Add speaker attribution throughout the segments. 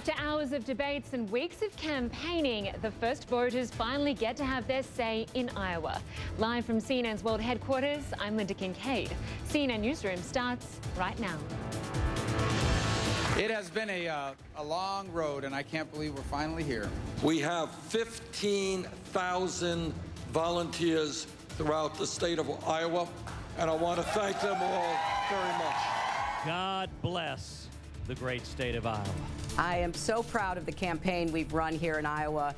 Speaker 1: After hours of debates and weeks of campaigning, the first voters finally get to have their say in Iowa. Live from CNN's World Headquarters, I'm Lynda Kinkade. CNN Newsroom starts right now.
Speaker 2: It has been a long road, and I can't believe we're finally here.
Speaker 3: We have 15,000 volunteers throughout the state of Iowa, and I want to thank them all very much.
Speaker 4: God bless the great state of Iowa.
Speaker 5: I am so proud of the campaign we've run here in Iowa.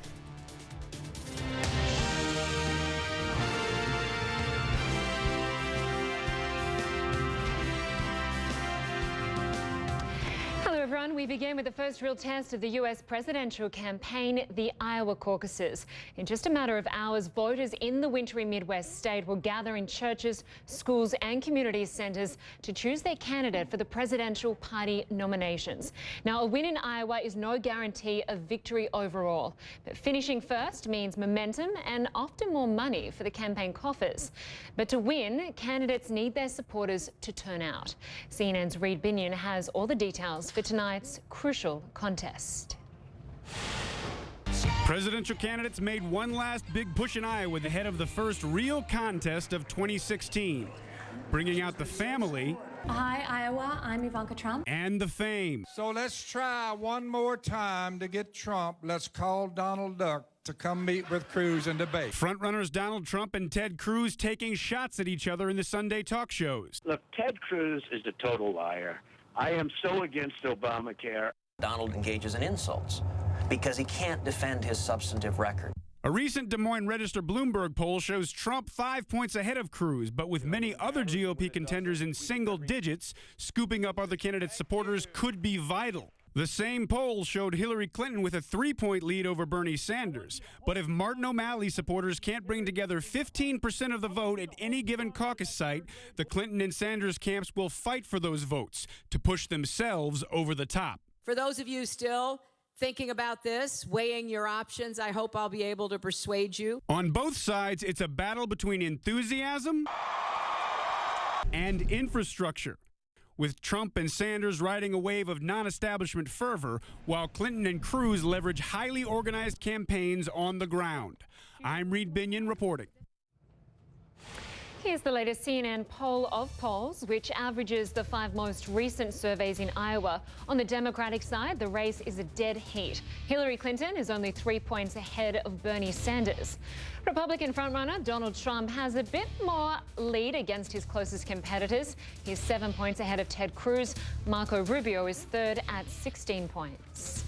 Speaker 1: Hello everyone, we begin with the first real test of the US presidential campaign, the Iowa caucuses. In just a matter of hours, voters in the wintry Midwest state will gather in churches, schools and community centers to choose their candidate for the presidential party nominations. Now, a win in Iowa is no guarantee of victory overall, but finishing first means momentum and often more money for the campaign coffers. But to win, candidates need their supporters to turn out. CNN's Reid Binion has all the details for tonight's crucial contest.
Speaker 6: Presidential candidates made one last big push in Iowa ahead of the first real contest of 2016, bringing out the family.
Speaker 7: Hi, Iowa. I'm Ivanka Trump.
Speaker 6: And the fame.
Speaker 8: So let's try one more time to get Trump. Let's call Donald Duck to come meet with Cruz and debate.
Speaker 6: Frontrunners Donald Trump and Ted Cruz taking shots at each other in the Sunday talk shows.
Speaker 9: Look, Ted Cruz is a total liar. I am so against Obamacare.
Speaker 10: Donald engages in insults because he can't defend his substantive record.
Speaker 6: A recent Des Moines Register Bloomberg poll shows Trump 5 points ahead of Cruz, but with many other GOP contenders in single digits, scooping up other candidates' supporters could be vital. The same poll showed Hillary Clinton with a 3-point lead over Bernie Sanders. But if Martin O'Malley supporters can't bring together 15% of the vote at any given caucus site, the Clinton and Sanders camps will fight for those votes to push themselves over the top.
Speaker 5: For those of you still thinking about this, weighing your options, I hope I'll be able to persuade you.
Speaker 6: On both sides, it's a battle between enthusiasm and infrastructure, with Trump and Sanders riding a wave of non-establishment fervor, while Clinton and Cruz leverage highly organized campaigns on the ground. I'm Reid Binion reporting.
Speaker 1: Here's the latest CNN poll of polls, which averages the 5 most recent surveys in Iowa. On the Democratic side, the race is a dead heat. Hillary Clinton is only 3 points ahead of Bernie Sanders. Republican frontrunner Donald Trump has a bit more lead against his closest competitors. He's 7 points ahead of Ted Cruz. Marco Rubio is third at 16 points.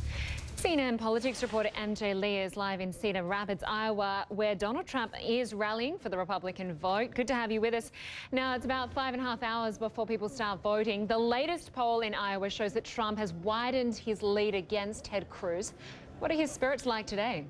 Speaker 1: CNN politics reporter MJ Lee is live in Cedar Rapids, Iowa, where Donald Trump is rallying for the Republican vote. Good to have you with us. Now, it's about 5.5 hours before people start voting. The latest poll in Iowa shows that Trump has widened his lead against Ted Cruz. What are his spirits like today?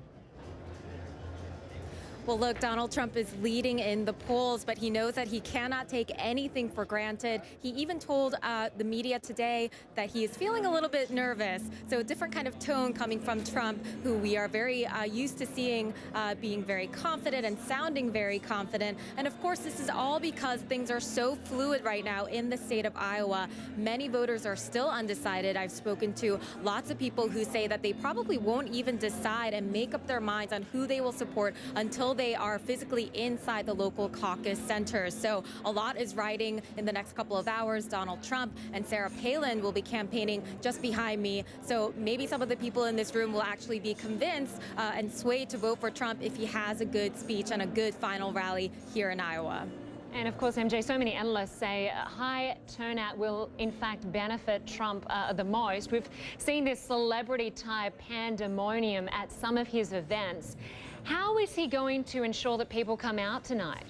Speaker 7: Well, look, Donald Trump is leading in the polls, but he knows that he cannot take anything for granted. He even told the media today that he is feeling a little bit nervous. So a different kind of tone coming from Trump, who we are very used to seeing being very confident and sounding very confident. And of course, this is all because things are so fluid right now in the state of Iowa. Many voters are still undecided. I've spoken to lots of people who say that they probably won't even decide and make up their minds on who they will support until they are physically inside the local caucus centers. So a lot is riding in the next couple of hours. Donald Trump and Sarah Palin will be campaigning just behind me. So maybe some of the people in this room will actually be convinced and swayed to vote for Trump if he has a good speech and a good final rally here in Iowa.
Speaker 1: And of course, MJ, so many analysts say a high turnout will in fact benefit Trump the most. We've seen this celebrity-type pandemonium at some of his events. How is he going to ensure that people come out tonight?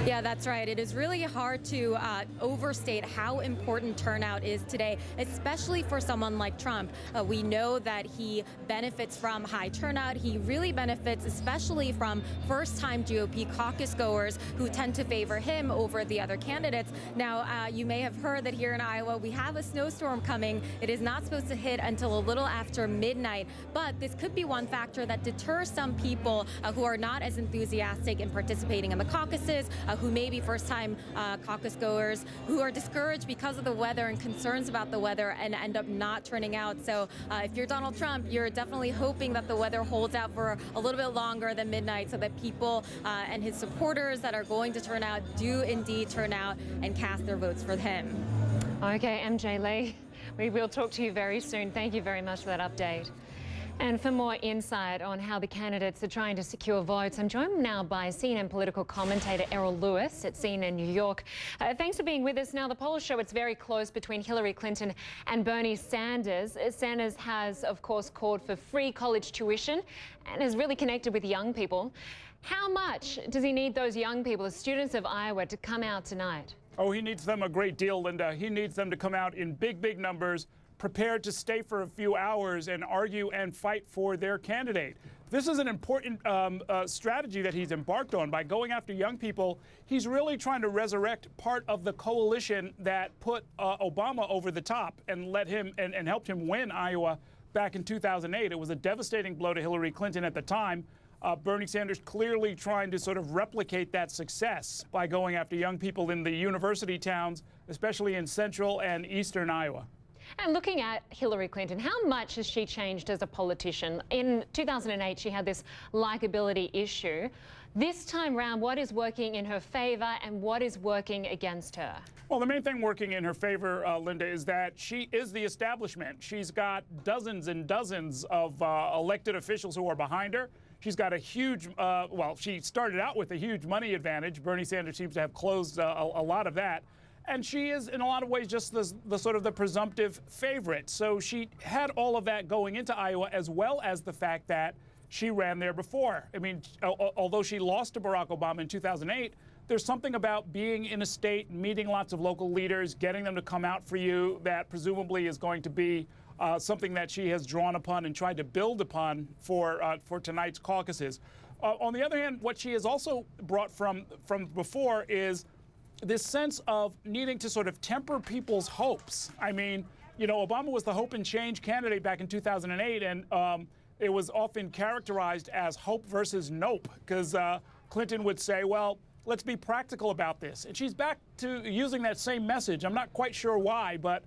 Speaker 7: Yeah, that's right. It is really hard to overstate how important turnout is today, especially for someone like Trump. We know that he benefits from high turnout. He really benefits especially from first-time GOP caucus goers who tend to favor him over the other candidates. Now, you may have heard that here in Iowa, we have a snowstorm coming. It is not supposed to hit until a little after midnight, but this could be one factor that deters some people who are not as enthusiastic in participating in the caucuses, who may be first-time caucus goers who are discouraged because of the weather and concerns about the weather and end up not turning out. So if you're Donald Trump, you're definitely hoping that the weather holds out for a little bit longer than midnight so that people and his supporters that are going to turn out do indeed turn out and cast their votes for him.
Speaker 1: Okay, MJ Lee, we will talk to you very soon. Thank you very much for that update. And for more insight on how the candidates are trying to secure votes, I'm joined now by CNN political commentator Errol Lewis at CNN New York. Thanks for being with us. Now, the polls show it's very close between Hillary Clinton and Bernie Sanders. Sanders has, of course, called for free college tuition and has really connected with young people. How much does he need those young people, the students of Iowa, to come out tonight?
Speaker 11: Oh, he needs them a great deal, Linda. He needs them to come out in big, big numbers, prepared to stay for a few hours and argue and fight for their candidate. This is an important strategy that he's embarked on. By going after young people, he's really trying to resurrect part of the coalition that put Obama over the top and let him and helped him win Iowa back in 2008. It was a devastating blow to Hillary Clinton at the time. Bernie Sanders clearly trying to sort of replicate that success by going after young people in the university towns, especially in central and eastern Iowa.
Speaker 1: And looking at Hillary Clinton, how much has she changed as a politician? In 2008, she had this likability issue. This time round, what is working in her favor and what is working against her?
Speaker 11: Well, the main thing working in her favor, Linda, is that she is the establishment. She's got dozens and dozens of elected officials who are behind her. She's got a huge, well, she started out with a huge money advantage. Bernie Sanders seems to have closed a lot of that. And she is, in a lot of ways, just the sort of the presumptive favorite. So she had all of that going into Iowa, as well as the fact that she ran there before. I mean, although she lost to Barack Obama in 2008, there's something about being in a state, meeting lots of local leaders, getting them to come out for you that presumably is going to be something that she has drawn upon and tried to build upon for tonight's caucuses. On the other hand, what she has also brought from before is this sense of needing to sort of temper people's hopes. I mean, you know, Obama was the hope and change candidate back in 2008, and it was often characterized as hope versus nope, because Clinton would say, well, let's be practical about this. And she's back to using that same message. I'm not quite sure why, but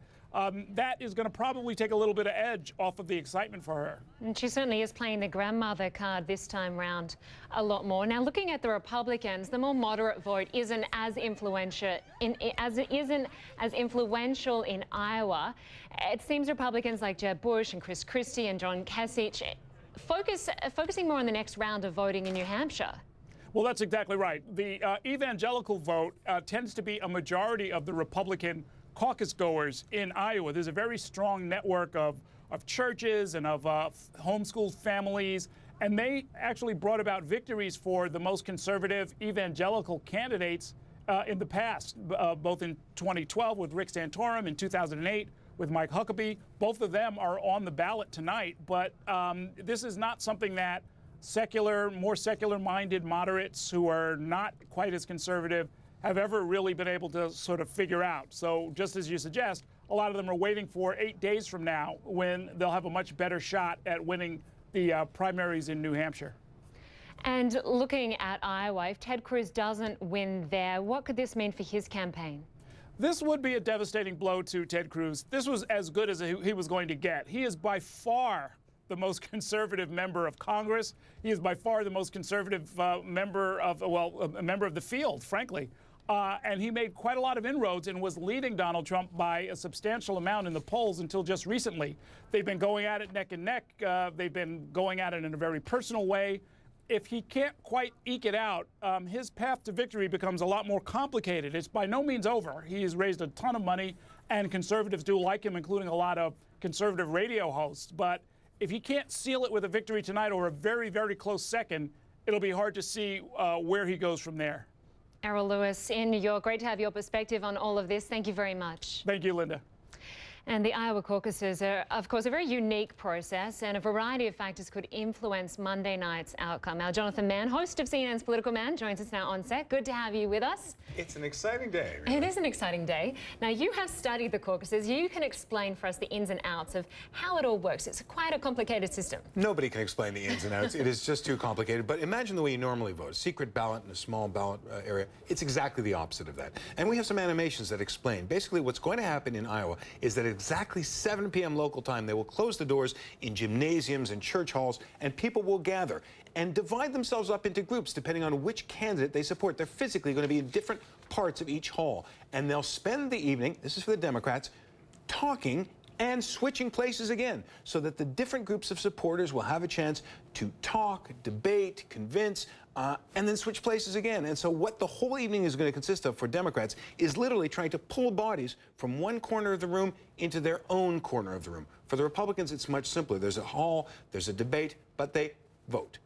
Speaker 11: that is going to probably take a little bit of edge off of the excitement for her.
Speaker 1: And she certainly is playing the grandmother card this time round a lot more. Now, looking at the Republicans, the more moderate vote isn't as influential in Iowa. It seems Republicans like Jeb Bush and Chris Christie and John Kasich focusing more on the next round of voting in New Hampshire.
Speaker 11: Well, that's exactly right. The evangelical vote tends to be a majority of the Republican caucus goers in Iowa. There's a very strong network of churches and of homeschooled families, and they actually brought about victories for the most conservative evangelical candidates in the past, both in 2012 with Rick Santorum, in 2008 with Mike Huckabee. Both of them are on the ballot tonight, but this is not something that more secular-minded moderates who are not quite as conservative have ever really been able to sort of figure out. So just as you suggest, a lot of them are waiting for 8 days from now when they'll have a much better shot at winning the primaries in New Hampshire.
Speaker 1: And looking at Iowa, if Ted Cruz doesn't win there, what could this mean for his campaign?
Speaker 11: This would be a devastating blow to Ted Cruz. This was as good as he was going to get. He is by far the most conservative member of Congress. He is by far the most conservative member of the field, frankly. And he made quite a lot of inroads and was leading Donald Trump by a substantial amount in the polls until just recently. They've been going at it neck and neck. They've been going at it in a very personal way. If he can't quite eke it out, his path to victory becomes a lot more complicated. It's by no means over. He has raised a ton of money, and conservatives do like him, including a lot of conservative radio hosts. But if he can't seal it with a victory tonight or a very, very close second, it'll be hard to see where he goes from there.
Speaker 1: Errol Lewis in New York, great to have your perspective on all of this. Thank you very much.
Speaker 11: Thank you, Linda.
Speaker 1: And the Iowa caucuses are, of course, a very unique process, and a variety of factors could influence Monday night's outcome. Our Jonathan Mann, host of CNN's Political Mann, joins us now on set. Good to have you with us.
Speaker 12: It's an exciting day, really.
Speaker 1: It is an exciting day. Now, you have studied the caucuses. You can explain for us the ins and outs of how it all works. It's quite a complicated system.
Speaker 12: Nobody can explain the ins and outs. It is just too complicated. But imagine the way you normally vote. A secret ballot in a small ballot area. It's exactly the opposite of that. And we have some animations that explain. Basically, what's going to happen in Iowa is that at exactly 7 p.m. local time, they will close the doors in gymnasiums and church halls, and people will gather and divide themselves up into groups depending on which candidate they support. They're physically going to be in different parts of each hall, and they'll spend the evening, this is for the Democrats, talking and switching places again, so that the different groups of supporters will have a chance to talk, debate, convince, and then switch places again. And so what the whole evening is going to consist of for Democrats is literally trying to pull bodies from one corner of the room into their own corner of the room. For the Republicans, it's much simpler. There's a hall, there's a debate, but they vote.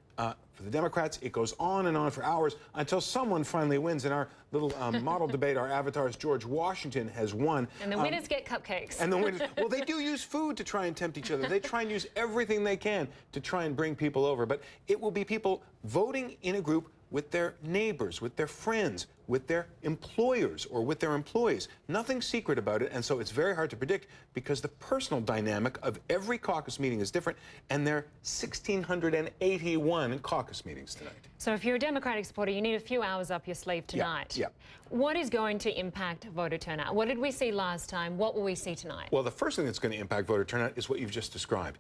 Speaker 12: For the Democrats, it goes on and on for hours until someone finally wins. In our little model debate, our avatars, George Washington has won.
Speaker 1: And the winners get cupcakes.
Speaker 12: And the winners, well, they do use food to try and tempt each other. They try and use everything they can to try and bring people over. But it will be people voting in a group with their neighbors, with their friends, with their employers, or with their employees. Nothing secret about it, and so it's very hard to predict because the personal dynamic of every caucus meeting is different, and there are 1,681 caucus meetings tonight.
Speaker 1: So if you're a Democratic supporter, you need a few hours up your sleeve tonight.
Speaker 12: Yeah.
Speaker 1: What is going to impact voter turnout? What did we see last time? What will we see tonight?
Speaker 12: Well, the first thing that's going to impact voter turnout is what you've just described.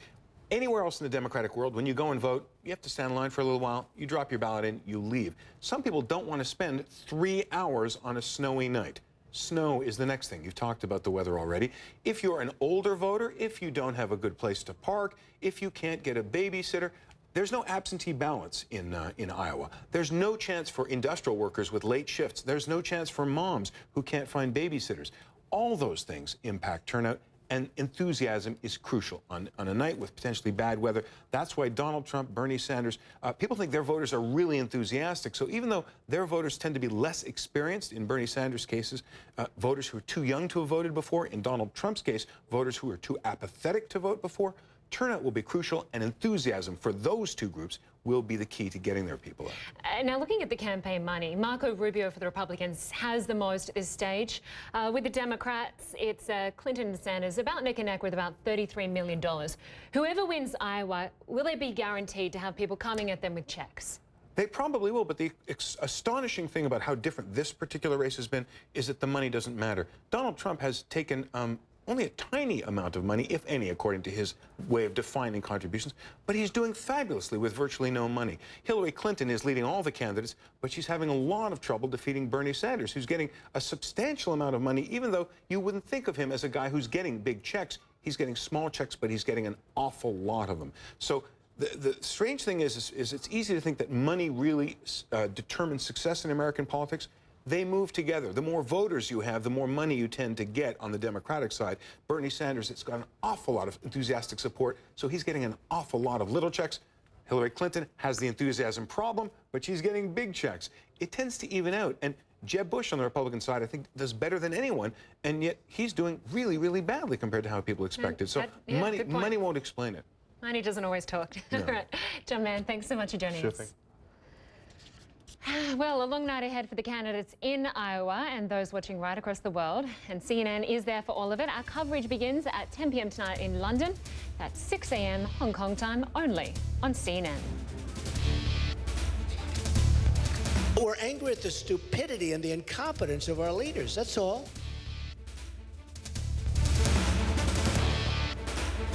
Speaker 12: Anywhere else in the Democratic world, when you go and vote, you have to stand in line for a little while, you drop your ballot in, you leave. Some people don't want to spend 3 hours on a snowy night. Snow is the next thing. You've talked about the weather already. If you're an older voter, if you don't have a good place to park, if you can't get a babysitter, there's no absentee ballots in Iowa. There's no chance for industrial workers with late shifts. There's no chance for moms who can't find babysitters. All those things impact turnout. And enthusiasm is crucial on a night with potentially bad weather. That's why Donald Trump, Bernie Sanders, people think their voters are really enthusiastic. So even though their voters tend to be less experienced, in Bernie Sanders' cases, voters who are too young to have voted before, in Donald Trump's case, voters who are too apathetic to vote before, turnout will be crucial, and enthusiasm for those two groups will be the key to getting their people out.
Speaker 1: Now, looking at the campaign money, Marco Rubio for the Republicans has the most at this stage. With the Democrats, it's Clinton and Sanders about neck and neck with about $33 million. Whoever wins Iowa, will they be guaranteed to have people coming at them with checks?
Speaker 12: They probably will, but the astonishing thing about how different this particular race has been is that the money doesn't matter. Donald Trump has taken only a tiny amount of money, if any, according to his way of defining contributions, but he's doing fabulously with virtually no money. Hillary Clinton is leading all the candidates, but she's having a lot of trouble defeating Bernie Sanders, who's getting a substantial amount of money, even though you wouldn't think of him as a guy who's getting big checks. He's getting small checks, but he's getting an awful lot of them. So the strange thing is it's easy to think that money really determines success in American politics. They move together. The more voters you have, the more money you tend to get on the Democratic side. Bernie Sanders, it's got an awful lot of enthusiastic support, so he's getting an awful lot of little checks. Hillary Clinton has the enthusiasm problem, but she's getting big checks. It tends to even out. And Jeb Bush on the Republican side, I think, does better than anyone, and yet he's doing really, really badly compared to how people expected. So money won't explain it.
Speaker 1: Money doesn't always talk.
Speaker 12: No.
Speaker 1: All right. John Mann, thanks so much for joining us.
Speaker 12: Thing.
Speaker 1: Well, a long night ahead for the candidates in Iowa and those watching right across the world. And CNN is there for all of it. Our coverage begins at 10 p.m. tonight in London. That's 6 a.m. Hong Kong time, only on CNN.
Speaker 13: We're angry at the stupidity and the incompetence of our leaders, that's all.